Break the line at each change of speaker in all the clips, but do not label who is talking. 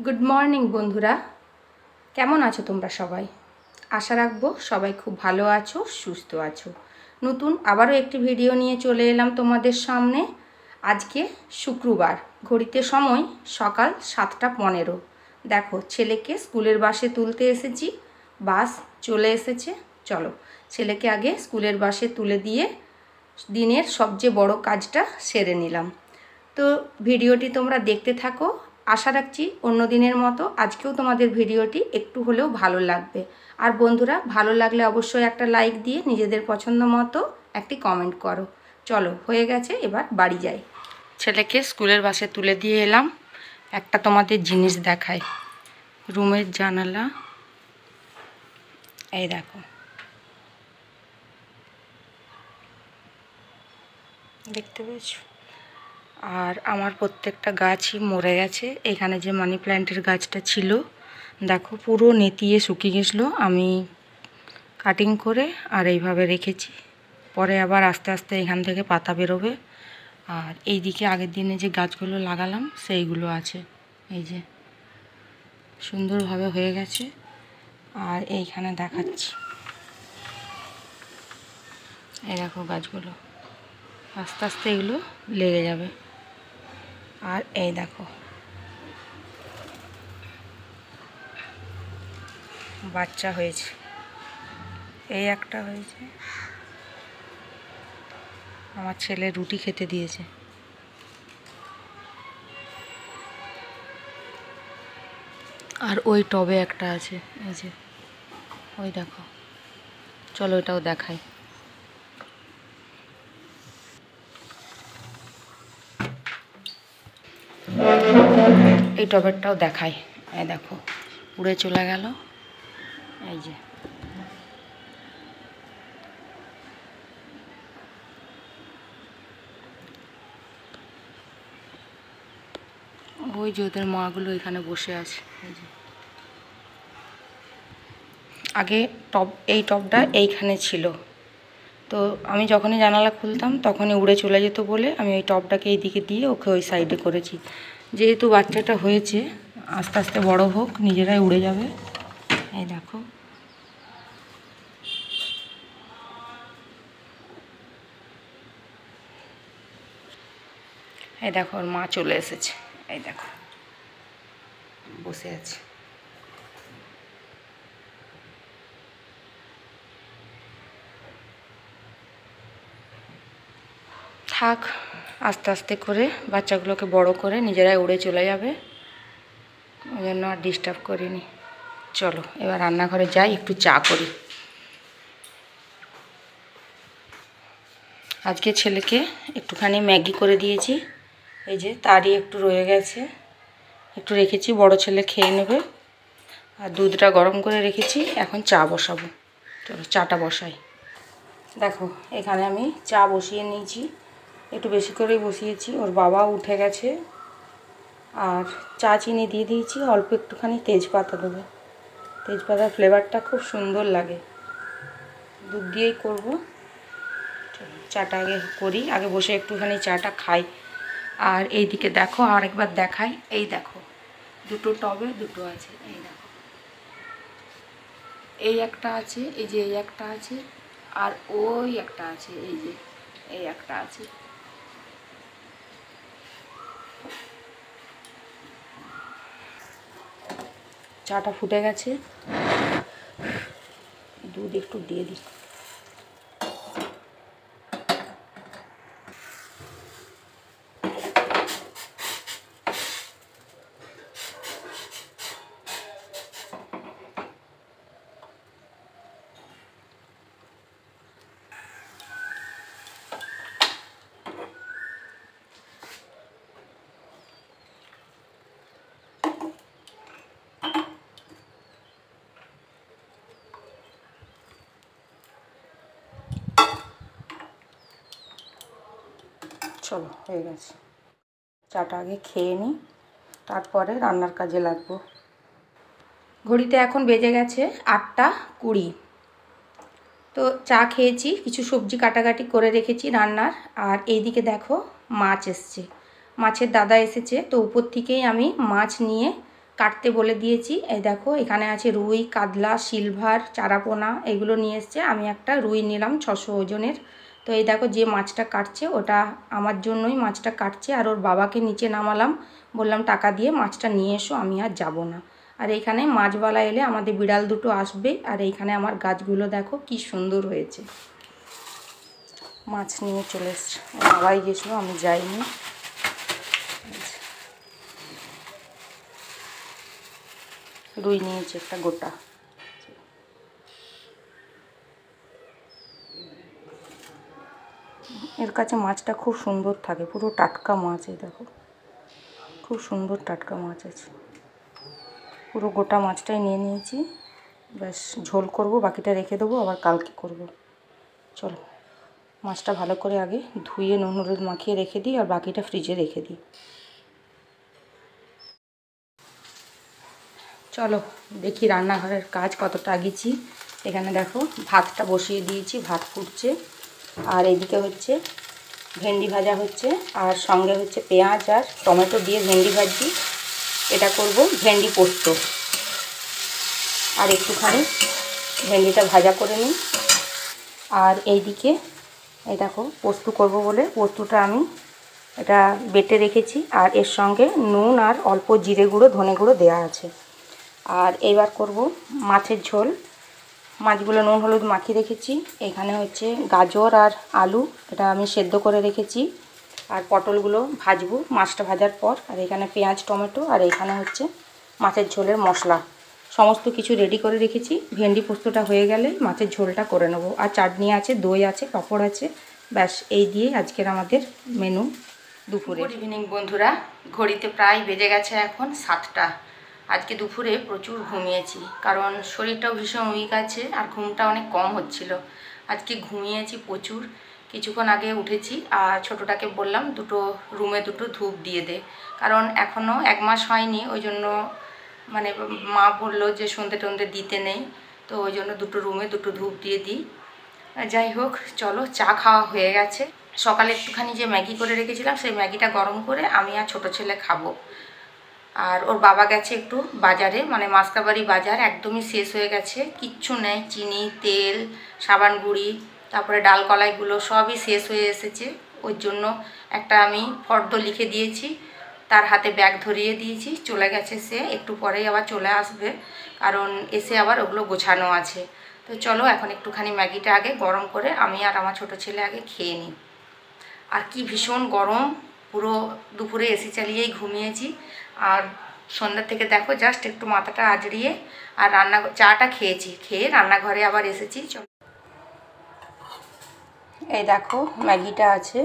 Good morning বন্ধুরা, কেমন আছো তোমরা সবাই? আশা রাখবো সবাই খুব ভালো আছো, সুস্থ আছো। নতুন আবারও একটি ভিডিও নিয়ে চলে এলাম তোমাদের সামনে। আজকে শুক্রবার, ঘড়িতে সময় সকাল 7:15। দেখো, ছেলেকে স্কুলের বাসে তুলতে এসেছি। বাস চলে এসেছে। চলো, ছেলেকে আগে স্কুলের বাসে তুলে দিয়ে দিনের সবচেয়ে বড় কাজটা সেরে নিলাম। তো ভিডিওটি তোমরা দেখতে থাকো। আশা রাখছি অন্য দিনের মতো আজকেও তোমাদের ভিডিওটি একটু হলেও ভালো লাগবে। আর বন্ধুরা, ভালো লাগলে অবশ্যই একটা লাইক দিয়ে নিজেদের পছন্দ মতো একটি কমেন্ট করো। চলো, হয়ে গেছে, এবার বাড়ি যাই। ছেলেকে স্কুলের বাসে তুলে দিয়ে এলাম। একটা তোমাদের জিনিস দেখাই। রুমের জানালা, এই দেখো, দেখতে পেয়েছো? আর আমার প্রত্যেকটা গাছই মরে গেছে। এখানে যে মানি প্ল্যান্টের গাছটা ছিল, দেখো পুরো নেতিয়ে শুকিয়ে গেছিলো। আমি কাটিং করে আর এইভাবে রেখেছি। পরে আবার আস্তে আস্তে এখান থেকে পাতা বেরোবে। আর এই দিকে আগের দিনে যে গাছগুলো লাগালাম সেইগুলো আছে, এই যে সুন্দরভাবে হয়ে গেছে। আর এইখানে দেখাচ্ছি, এই দেখো গাছগুলো, আস্তে আস্তে এগুলো লেগে যাবে। আর এই দেখো বাচ্চা হয়েছে, এই একটা হয়েছে। আমার ছেলে রুটি খেতে দিয়েছে। আর ওই টবে একটা আছে, এই যে ওই দেখো। চলো এটাও দেখাই। এই টবেরটাও দেখাই। এই দেখো উড়ে চলে গেল। এই যে ওই যে ওদের মাগুলো এখানে বসে আছে। এই যে আগে এই টবটা এইখানে ছিল। তো আমি যখনই জানালা খুলতাম তখনই উড়ে চলে যেত বলে আমি ওই টবটাকে এই দিকে দিয়ে ওকে ওই সাইডে করেছি। যেহেতু বাচ্চাটা হয়েছে, আস্তে আস্তে বড় হোক, নিজেরাই উড়ে যাবে। এই দেখো, এই দেখো ওর মা চলে এসেছে। এই দেখো বসে আছে। থাক, আস্তে আস্তে করে বাচ্চাগুলোকে বড় করে নিজেরাই উড়ে চলে যাবে, ওই জন্য আর ডিস্টার্ব করিনি। চলো এবার রান্নাঘরে যাই, একটু চা করি। আজকে ছেলেকে একটুখানি ম্যাগি করে দিয়েছি, এই যে তারই একটু রয়ে গেছে, একটু রেখেছি, বড় ছেলে খেয়ে নেবে। আর দুধটা গরম করে রেখেছি, এখন চা বসাবো। চলো চাটা বসাই। দেখো এখানে আমি চা বসিয়ে নিয়েছি, একটু বেশি করেই বসিয়েছি, ওর বাবা উঠে গেছে। আর চা চিনি দিয়ে দিয়েছি, অল্প একটুখানি তেজপাতা দেবো। তেজপাতার ফ্লেভারটা খুব সুন্দর লাগে। দুধ দিয়েই করবো। চলো চাটা আগে করি, আগে বসে একটুখানি চাটা খাই। আর এই দিকে দেখো, আর একবার দেখাই। এই দেখো দুটো টবে দুটো আছে। এই দেখো, এই একটা আছে, এই যে এই একটা আছে, আর ওই একটা আছে, এই যে এই একটা আছে। চাটা ফুটে গেছে, দুধ একটু দিয়ে দিই। চলো হয়ে গেছে, চাটা আগে খেয়ে নিই, তারপরে রান্নার কাজে লাগবো। ঘড়িতে এখন বেজে গেছে 8:20। তো চা খেয়েছি, কিছু সবজি কাটাকাটি করে রেখেছি রান্নার। আর এইদিকে দেখো মাছ এসছে, মাছের দাদা এসেছে। তো উপর থেকেই আমি মাছ নিয়ে কাটতে বলে দিয়েছি। এই দেখো এখানে আছে রুই, কাতলা, সিলভার, চারাপোনা এগুলো নিয়ে এসছে। আমি একটা রুই নিলাম 600 ওজনের। তো এই দেখো যে মাছটা কাটছে ওটা আমার জন্যই মাছটা কাটছে, আর ওর বাবাকে নিচে নামালাম, বললাম টাকা দিয়ে মাছটা নিয়ে এসো, আমি আর যাব না। আর এইখানে মাছবালা এলে আমাদের বিড়াল দুটো আসবে। আর এইখানে আমার গাছগুলো দেখো কি সুন্দর হয়েছে। মাছ নিয়ে চলে এসছে, বাবাই গেছিলো, আমি যাইনি। রুই নিয়েছে একটা গোটা। এর কাছে মাছটা খুব সুন্দর থাকে, পুরো টাটকা মাছ। এই দেখো খুব সুন্দর টাটকা মাছ আছে। পুরো গোটা মাছটাই নিয়ে নিয়েছি, ব্যাস ঝোল করব, বাকিটা রেখে দেবো, আবার কালকে করব। চলো মাছটা ভালো করে আগে ধুয়ে নুন হলুদ মাখিয়ে রেখে দিই, আর বাকিটা ফ্রিজে রেখে দিই। চলো দেখি রান্নাঘরের কাজ কতটা আগিয়েছি। এখানে দেখো ভাতটা বসিয়ে দিয়েছি, ভাত ফুটছে। আর এইদিকে হচ্ছে ভেন্ডি ভাজা হচ্ছে, আর সঙ্গে হচ্ছে পেঁয়াজ আর টমেটো দিয়ে ভেন্ডি ভাজি। এটা করব ভেন্ডি পোস্ত। আর একটুখানি ভেন্ডিটা ভাজা করে নিই। আর এইদিকে এই দেখো পোস্ত করব বলে পোস্তটা আমি এটা বেটে রেখেছি, আর এর সঙ্গে নুন আর অল্প জিরে গুঁড়ো ধনে গুঁড়ো দেওয়া আছে। আর এইবার করব মাছের ঝোল। মাছগুলো নুন হলুদ মাখিয়ে রেখেছি। এখানে হচ্ছে গাজর আর আলু, এটা আমি সেদ্ধ করে রেখেছি। আর পটলগুলো ভাজবো মাছটা ভাজার পর। আর এখানে পেঁয়াজ টমেটো, আর এখানে হচ্ছে মাছের ঝোলের মশলা, সমস্ত কিছু রেডি করে রেখেছি। ভেন্ডি পোস্তটা হয়ে গেলে মাছের ঝোলটা করে নেব। আর চাটনি আছে, দই আছে, পাঁপড় আছে, ব্যাস এই দিয়ে আজকের আমাদের মেনু দুপুরে। গুড ইভিনিং বন্ধুরা, ঘড়িতে প্রায় বেজে গেছে এখন 7টা। আজকে দুপুরে প্রচুর ঘুমিয়েছি, কারণ শরীরটাও ভীষণ উইক আছে আর ঘুমটা অনেক কম হচ্ছিল। আজকে ঘুমিয়েছি প্রচুর। কিছুক্ষণ আগে উঠেছি, আর ছোটোটাকে বললাম দুটো রুমে দুটো ধূপ দিয়ে দে, কারণ এখনও 1 মাস হয়নি, ওই জন্য মানে মা বললো যে সন্ধে টন্ধে দিতে নেই, তো ওই জন্য দুটো রুমে দুটো ধূপ দিয়ে দিই। যাই হোক চলো, চা খাওয়া হয়ে গেছে। সকালে একটুখানি যে ম্যাগি করে রেখেছিলাম সেই ম্যাগিটা গরম করে আমি আর ছোটো ছেলে খাবো। আর ওর বাবা গেছে একটু বাজারে, মানে মাসকাবাড়ি বাজার, একদমই শেষ হয়ে গেছে, কিচ্ছু নেই, চিনি, তেল, সাবান গুঁড়ি, তারপরে ডাল কলাইগুলো সবই শেষ হয়ে এসেছে। ওর জন্য একটা আমি ফর্দ লিখে দিয়েছি, তার হাতে ব্যাগ ধরিয়ে দিয়েছি, চলে গেছে সে, একটু পরেই আবার চলে আসবে, কারণ এসে আবার ওগুলো গোছানো আছে। তো চলো এখন একটুখানি ম্যাগিটা আগে গরম করে আমি আর আমার ছোটো ছেলে আগে খেয়ে নিই। আর কি ভীষণ গরম, পুরো দুপুরে এসি চালিয়েই ঘুমিয়েছি। আর সন্ধ্যা থেকে দেখো জাস্ট একটু মাথাটা আজড়িয়ে আর চাটা খেয়েছি, খেয়ে রান্নাঘরে আবার এসেছি। এই দেখো ম্যাগিটা আছে,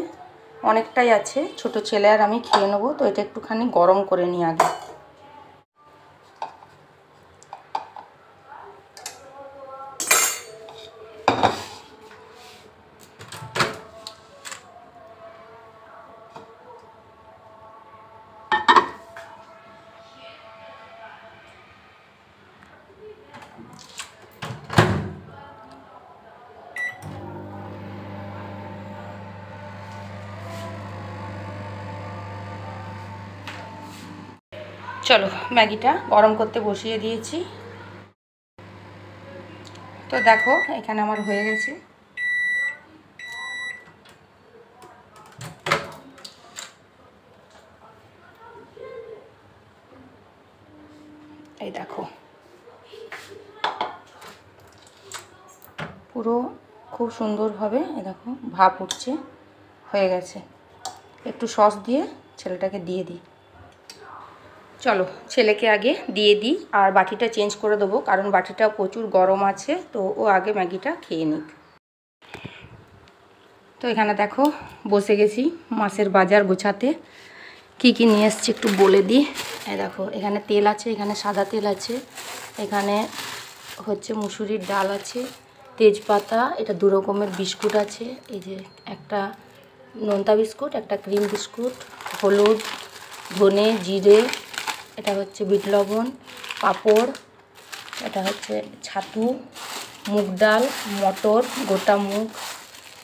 অনেকটাই আছে, ছোট ছেলে আর আমি খেয়ে নেবো। তো এটা একটুখানি গরম করে নিই আগে। চলো ম্যাগিটা গরম করতে বসিয়ে দিয়েছি। তো দেখো এখানে আমার হয়ে গেছে। এই দেখো পুরো খুব সুন্দরভাবে এই দেখো ভাপ উঠছে, হয়ে গেছে। একটু সস দিয়ে ছেলেটাকে দিয়ে দিই। চলো ছেলেকে আগে দিয়ে দিই, আর বাটিটা চেঞ্জ করে দেবো, কারণ বাটিটা প্রচুর গরম আছে, তো ও আগে ম্যাগিটা খেয়ে নিক। তো এখানে দেখো বসে গেছি মাছের বাজার গোছাতে। কি কি নিয়ে এসছি একটু বলে দিই। এই দেখো এখানে তেল আছে, এখানে সাদা তেল আছে, এখানে হচ্ছে মুসুরির ডাল আছে, তেজপাতা, এটা 2 রকমের বিস্কুট আছে, এই যে একটা নোনতা বিস্কুট, একটা ক্রিম বিস্কুট, হলুদ, ধনে, জিরে, এটা হচ্ছে বিট লবণ, পাঁপড়, এটা হচ্ছে ছাতু, মুগ ডাল, মটর, গোটা মুগ,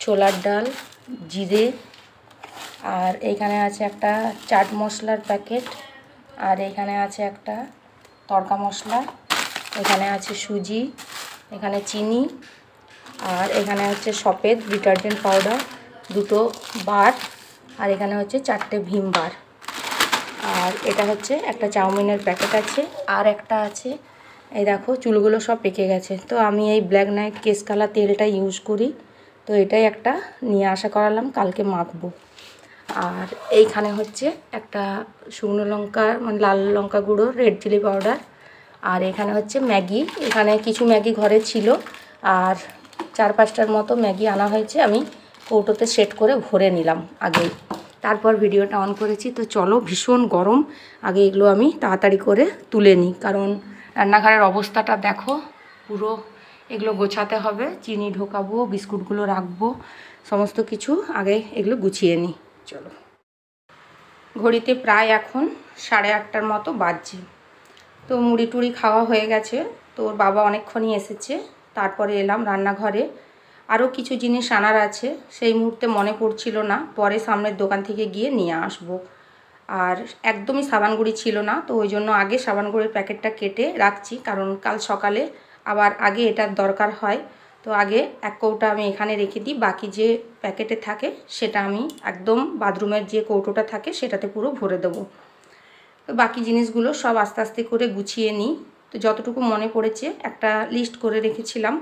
ছোলার ডাল, জিরে, আর এইখানে আছে একটা চাট মশলার প্যাকেট, আর এইখানে আছে একটা তড়কা মশলা, এখানে আছে সুজি, এখানে চিনি, আর এখানে হচ্ছে সফেদ ডিটারজেন্ট পাউডার, 2টো বার, আর এখানে হচ্ছে 4টে ভীম বার, আর এটা হচ্ছে একটা চাউমিনের প্যাকেট আছে, আর একটা আছে এই দেখো চুলগুলো সব পেকে গেছে, তো আমি এই ব্ল্যাক নাইট কেশ কালার তেলটা ইউজ করি, তো এটাই একটা নিয়ে আসা করালাম, কালকে মাখবো। আর এইখানে হচ্ছে একটা শুকনো লঙ্কা মানে লাল লঙ্কা গুঁড়ো, রেড চিলি পাউডার, আর এখানে হচ্ছে ম্যাগি, এখানে কিছু ম্যাগি ঘরে ছিল আর 4-5টার মতো ম্যাগি আনা হয়েছে, আমি কৌটোতে সেট করে ভরে নিলাম আগেই, তারপর ভিডিওটা অন করেছি। তো চলো, ভীষণ গরম, আগে এগুলো আমি তাড়াতাড়ি করে তুলে নিই, কারণ রান্নাঘরের অবস্থাটা দেখো পুরো, এগুলো গোছাতে হবে, চিনি ঢোকাবো, বিস্কুটগুলো রাখবো, সমস্ত কিছু আগে এগুলো গুছিয়ে নিই। চলো, ঘড়িতে প্রায় এখন 8:30টার মতো বাজছে। তো মুড়ি টুড়ি খাওয়া হয়ে গেছে, তো ওর বাবা অনেকক্ষণই এসেছে, তারপরে এলাম রান্নাঘরে। আরও কিছু জিনিস আনার আছে, সেই মুহূর্তে মনে পড়ছিল না, পরে সামনের দোকান থেকে গিয়ে নিয়ে আসবো। আর একদমই সাবান গুঁড়ি ছিল না, তো ওই জন্য আগে সাবান গুঁড়ির প্যাকেটটা কেটে রাখছি, কারণ কাল সকালে আবার আগে এটার দরকার হয়। তো আগে এক কৌটা আমি এখানে রেখে দিই, বাকি যে প্যাকেটে থাকে সেটা আমি একদম বাথরুমের যে কৌটোটা থাকে সেটাতে পুরো ভরে দেবো। তো বাকি জিনিসগুলো সব আস্তে আস্তে করে গুছিয়ে নিই। তো যতটুকু মনে পড়েছে একটা লিস্ট করে রেখেছিলাম,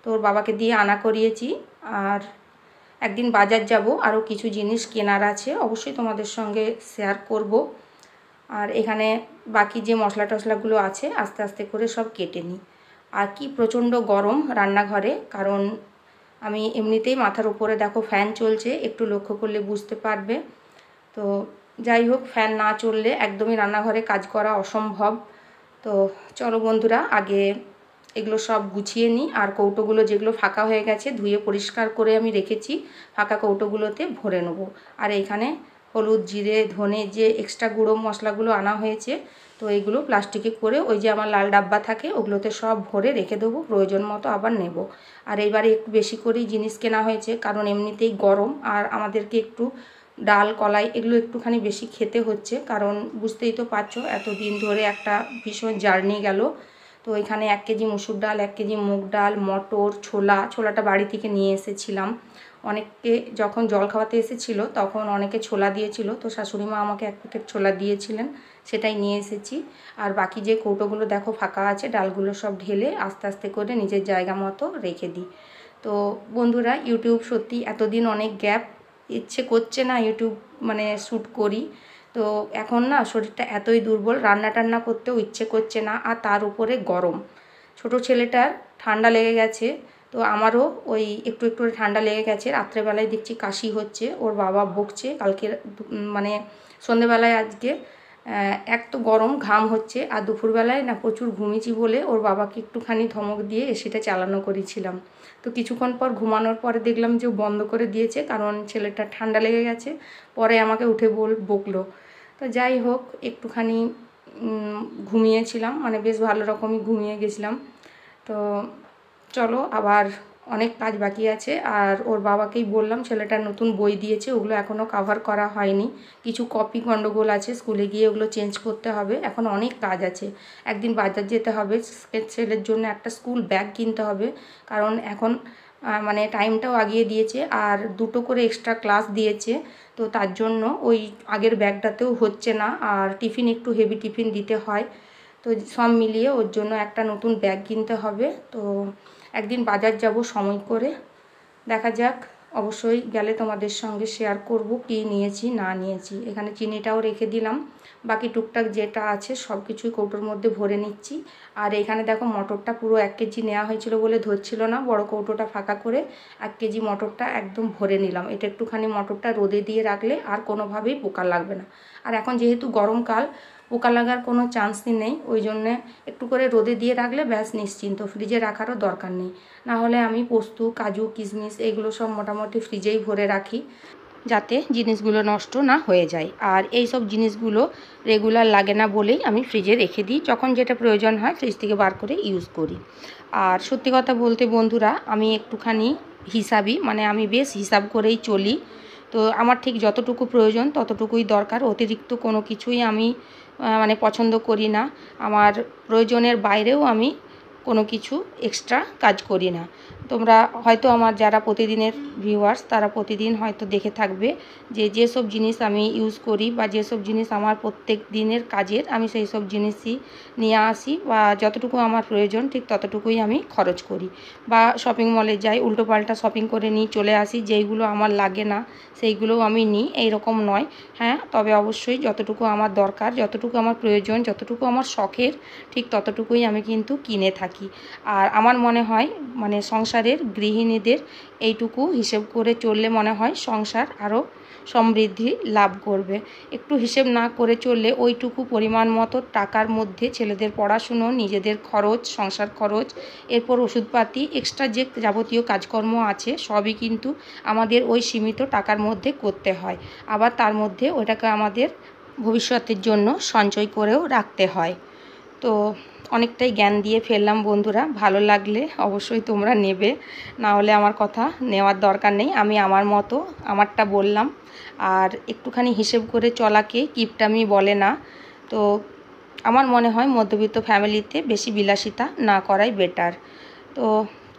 তো ওর বাবাকে দিয়ে আনা করিয়েছি। আর একদিন বাজার যাব, আরও কিছু জিনিস কেনার আছে, অবশ্যই তোমাদের সঙ্গে শেয়ার করব। আর এখানে বাকি যে মশলা টশলাগুলো আছে আস্তে আস্তে করে সব কেটে নিই। আর কি প্রচণ্ড গরম রান্নাঘরে, কারণ আমি এমনিতেই মাথার উপরে দেখো ফ্যান চলছে, একটু লক্ষ্য করলে বুঝতে পারবে। তো যাই হোক, ফ্যান না চললে একদমই রান্নাঘরে কাজ করা অসম্ভব। তো চলো বন্ধুরা, আগে এগুলো সব গুছিয়ে নিই, আর কৌটোগুলো যেগুলো ফাঁকা হয়ে গেছে ধুয়ে পরিষ্কার করে আমি রেখেছি, ফাঁকা কৌটোগুলোতে ভরে নেব। আর এইখানে হলুদ, জিরে, ধনে যে এক্সট্রা গুঁড়ো মশলাগুলো আনা হয়েছে, তো এইগুলো প্লাস্টিকে করে ওই যে আমার লাল ডাব্বা থাকে ওগুলোতে সব ভরে রেখে দেবো, প্রয়োজন মতো আবার নেব। আর এইবারে একটু বেশি করেই জিনিস কেনা হয়েছে, কারণ এমনিতেই গরম, আর আমাদেরকে একটু ডাল কলাই এগুলো একটুখানি বেশি খেতে হচ্ছে, কারণ বুঝতেই তো পারছো এতদিন ধরে একটা ভীষণ জার্নি গেল। তো এখানে 1 কেজি মুসুর ডাল, 1 কেজি মুগ ডাল, মটর, ছোলাটা বাড়ি থেকে নিয়ে এসেছিলাম। অনেককে যখন জল খাওয়াতে এসেছিলো তখন অনেকে ছোলা দিয়েছিল, তো শাশুড়ি মা আমাকে 1 প্যাকেট ছোলা দিয়েছিলেন, সেটাই নিয়ে এসেছি। আর বাকি যে কৌটোগুলো দেখো ফাঁকা আছে, ডালগুলো সব ঢেলে আস্তে আস্তে করে নিজের জায়গা মতো রেখে দিই। তো বন্ধুরা, ইউটিউব সত্যি এতদিন অনেক গ্যাপ, ইচ্ছে করছে না ইউটিউব মানে শ্যুট করি। তো এখন না শরীরটা এতই দুর্বল, রান্না টান্না করতেও ইচ্ছে করছে না, আর তার উপরে গরম। ছোট ছেলেটার ঠান্ডা লেগে গেছে, তো আমারও ওই একটু একটু ঠান্ডা লেগে গেছে, রাত্রেবেলায় দেখছি কাশি হচ্ছে, ওর বাবা বকছে কালকে মানে সন্ধেবেলায় আজকে এক তো গরম ঘাম হচ্ছে, আর দুপুরবেলায় না প্রচুর ঘুমিয়েছি বলে ওর বাবাকে একটুখানি ধমক দিয়ে এসিটা চালানো করেছিলাম। তো কিছুক্ষণ পর ঘুমানোর পরে দেখলাম যে বন্ধ করে দিয়েছে, কারণ ছেলেটা ঠান্ডা লেগে গেছে, পরে আমাকে উঠে বকলো। তো যাই হোক, একটুখানি ঘুমিয়েছিলাম, মানে বেশ ভালো রকমই ঘুমিয়ে গেছিলাম। তো চলো, আবার অনেক কাজ বাকি আছে। আর ওর বাবাকেই বললাম, ছেলেটার নতুন বই দিয়েছে, ওগুলো এখনও কভার করা হয়নি, কিছু কপি গণ্ডগোল আছে, স্কুলে গিয়ে ওগুলো চেঞ্জ করতে হবে, এখন অনেক কাজ আছে। একদিন বাজার যেতে হবে, ছেলের জন্য একটা স্কুল ব্যাগ কিনতে হবে, কারণ এখন মানে টাইমটাও আগিয়ে দিয়েছে, আর 2টো করে এক্সট্রা ক্লাস দিয়েছে, তো তার জন্য ওই আগের ব্যাগটাতেও হচ্ছে না, আর টিফিন একটু হেভি টিফিন দিতে হয়। তো সব মিলিয়ে ওর জন্য একটা নতুন ব্যাগ কিনতে হবে। তো একদিন বাজার যাব সময় করে, দেখা যাক, অবশ্যই গেলে তোমাদের সঙ্গে শেয়ার করব কী নিয়েছি না নিয়েছি। এখানে চিনিটাও রেখে দিলাম, বাকি টুকটাক যেটা আছে সব কিছুই কৌটোর মধ্যে ভরে নিচ্ছি। আর এখানে দেখো মটরটা পুরো 1 কেজি নেওয়া হয়েছিল বলে ধরছিল না, বড় কৌটোটা ফাঁকা করে 1 কেজি মটরটা একদম ভরে নিলাম। এটা একটুখানি মটরটা রোদে দিয়ে রাখলে আর কোনোভাবেই পোকা লাগবে না। আর এখন যেহেতু গরমকাল, পোকা লাগার কোনো চান্সই নেই, ওই জন্যে একটু করে রোদে দিয়ে রাখলে ব্যাস নিশ্চিন্ত, ফ্রিজে রাখারও দরকার নেই। না হলে আমি পোস্ত, কাজু, কিশমিশ এগুলো সব মোটামুটি ফ্রিজেই ভরে রাখি, যাতে জিনিসগুলো নষ্ট না হয়ে যায়। আর এই সব জিনিসগুলো রেগুলার লাগে না বলেই আমি ফ্রিজে রেখে দিই, যখন যেটা প্রয়োজন হয় ফ্রিজ থেকে বার করে ইউজ করি। আর সত্যি কথা বলতে বন্ধুরা, আমি একটুখানি হিসাবই, মানে আমি বেশ হিসাব করেই চলি। তো আমার ঠিক যতটুকু প্রয়োজন ততটুকুই দরকার, অতিরিক্ত কোনো কিছুই আমি মানে পছন্দ করি না। আমার প্রয়োজনের বাইরেও আমি কোনো কিছু এক্সট্রা কাজ করি না। তোমরা হয়তো আমার যারা প্রতিদিনের ভিউয়ার্স তারা প্রতিদিন হয়তো দেখে থাকবে যে যেসব জিনিস আমি ইউজ করি বা যেসব জিনিস আমার প্রত্যেক দিনের কাজের, আমি সেই সব জিনিসই নিয়ে আসি বা যতটুকু আমার প্রয়োজন ঠিক ততটুকুই আমি খরচ করি। বা শপিং মলে যাই, উল্টোপাল্টা শপিং করে নিই, চলে আসি, যেইগুলো আমার লাগে না সেইগুলোও আমি নিই, এইরকম নয়। হ্যাঁ, তবে অবশ্যই যতটুকু আমার দরকার, যতটুকু আমার প্রয়োজন, যতটুকু আমার শখের ঠিক ততটুকুই আমি কিন্তু কিনে থাকি। আর আমার মনে হয় মানে সংসারের গৃহিণীদের এইটুকু হিসেব করে চললে মনে হয় সংসার আরও সমৃদ্ধি লাভ করবে। একটু হিসেব না করে চললে ওইটুকু পরিমাণ মতো টাকার মধ্যে ছেলেদের পড়াশুনো, নিজেদের খরচ, সংসার খরচ, এরপর ওষুধপাতি, এক্সট্রা যে যাবতীয় কাজকর্ম আছে সবই কিন্তু আমাদের ওই সীমিত টাকার মধ্যে করতে হয়। আবার তার মধ্যে ওইটাকে আমাদের ভবিষ্যতের জন্য সঞ্চয় করেও রাখতে হয়। তো অনেকটাই জ্ঞান দিয়ে ফেললাম বন্ধুরা, ভালো লাগলে অবশ্যই তোমরা নেবে, না হলে আমার কথা নেওয়ার দরকার নেই। আমি আমার মতো আমারটা বললাম। আর একটুখানি হিসেব করে চলাকে কিপটামি বলে না। তো আমার মনে হয় মধ্যবিত্ত ফ্যামিলিতে বেশি বিলাসিতা না করাই বেটার। তো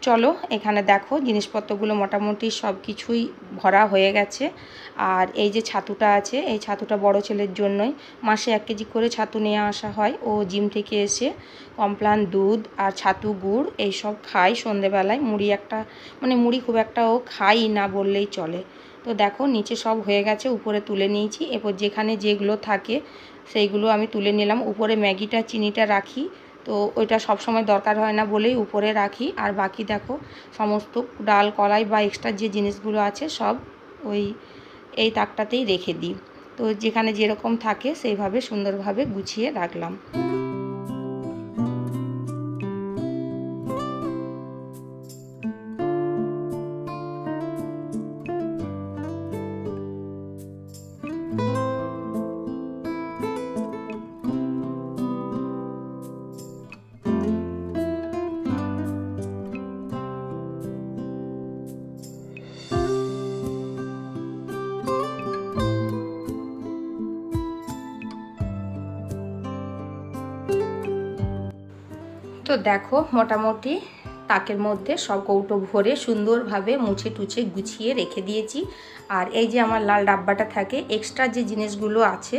চলো, এখানে দেখো জিনিসপত্রগুলো মোটামুটি সব কিছুই ভরা হয়ে গেছে। আর এই যে ছাতুটা আছে, এই ছাতুটা বড় ছেলের জন্যই। মাসে 1 কেজি করে ছাতু নিয়ে আসা হয়। ও জিম থেকে এসে কমপ্লান দুধ আর ছাতু গুড় এইসব খায় সন্ধেবেলায়। মুড়ি একটা মানে মুড়ি খুব একটা ও খাই না বললেই চলে। তো দেখো নিচে সব হয়ে গেছে, উপরে তুলে নিয়েছি। এরপর যেখানে যেগুলো থাকে সেইগুলো আমি তুলে নিলাম। উপরে ম্যাগিটা চিনিটা রাখি, তো ওইটা সব সময় দরকার হয় না বলেই উপরে রাখি। আর বাকি দেখো সমস্ত ডাল কলাই বা এক্সট্রা যে জিনিসগুলো আছে সব ওই এই তাকটাতেই রেখে দিই। তো যেখানে যেরকম থাকে সেইভাবে সুন্দরভাবে গুছিয়ে রাখলাম। তো দেখো মোটামুটি তাকের মধ্যে সব কৌটো ভরে সুন্দরভাবে মুছে টুছে গুছিয়ে রেখে দিয়েছি। আর এই যে আমার লাল ডাব্বাটা থাকে, এক্সট্রা যে জিনিসগুলো আছে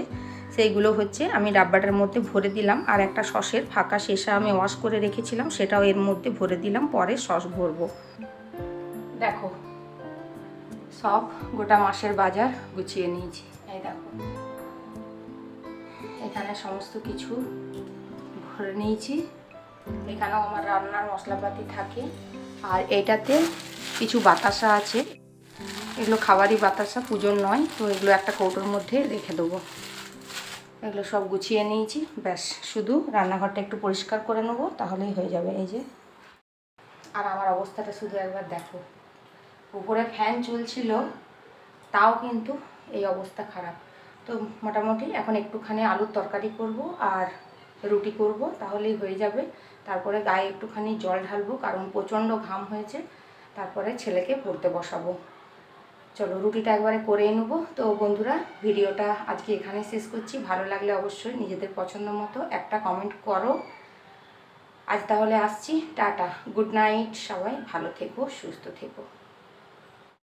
সেইগুলো হচ্ছে আমি ডাব্বাটার মধ্যে ভরে দিলাম। আর একটা সসের ফাঁকা শেষা আমি ওয়াশ করে রেখেছিলাম, সেটাও এর মধ্যে ভরে দিলাম, পরে সস ভরবো। দেখো সব গোটা মাসের বাজার গুছিয়ে নিয়েছি। এই দেখো এখানে সমস্ত কিছু ভরে নিয়েছি। এখানেও আমার রান্নার মশলাপাতি থাকে। আর এটাতে কিছু বাতাসা আছে, এগুলো খাবারই বাতাসা, পুজোর নয়। তো এগুলো একটা কৌটোর মধ্যে রেখে দেবো। এগুলো সব গুছিয়ে নিয়েছি, ব্যাস শুধু রান্নাঘরটা একটু পরিষ্কার করে নেবো, তাহলেই হয়ে যাবে। এই যে আর আমার অবস্থাটা শুধু একবার দেখো, উপরে ফ্যান চলছিল তাও কিন্তু এই অবস্থা খারাপ। তো মোটামুটি এখন একটুখানি আলুর তরকারি করব আর রুটি করব, তাহলেই হয়ে যাবে। তারপরে গায়ে একটুখানি জল ঢালবো, কারণ প্রচণ্ড ঘাম হয়েছে। তারপরে ছেলেকে পড়তে বসাবো। চলো রুটিটা একবারে করেই নেবো। তো বন্ধুরা, ভিডিওটা আজকে এখানে শেষ করছি। ভালো লাগলে অবশ্যই নিজেদের পছন্দ মতো একটা কমেন্ট করো। আজ তাহলে আসছি, টাটা, গুড নাইট, সবাই ভালো থেকো, সুস্থ থেকো।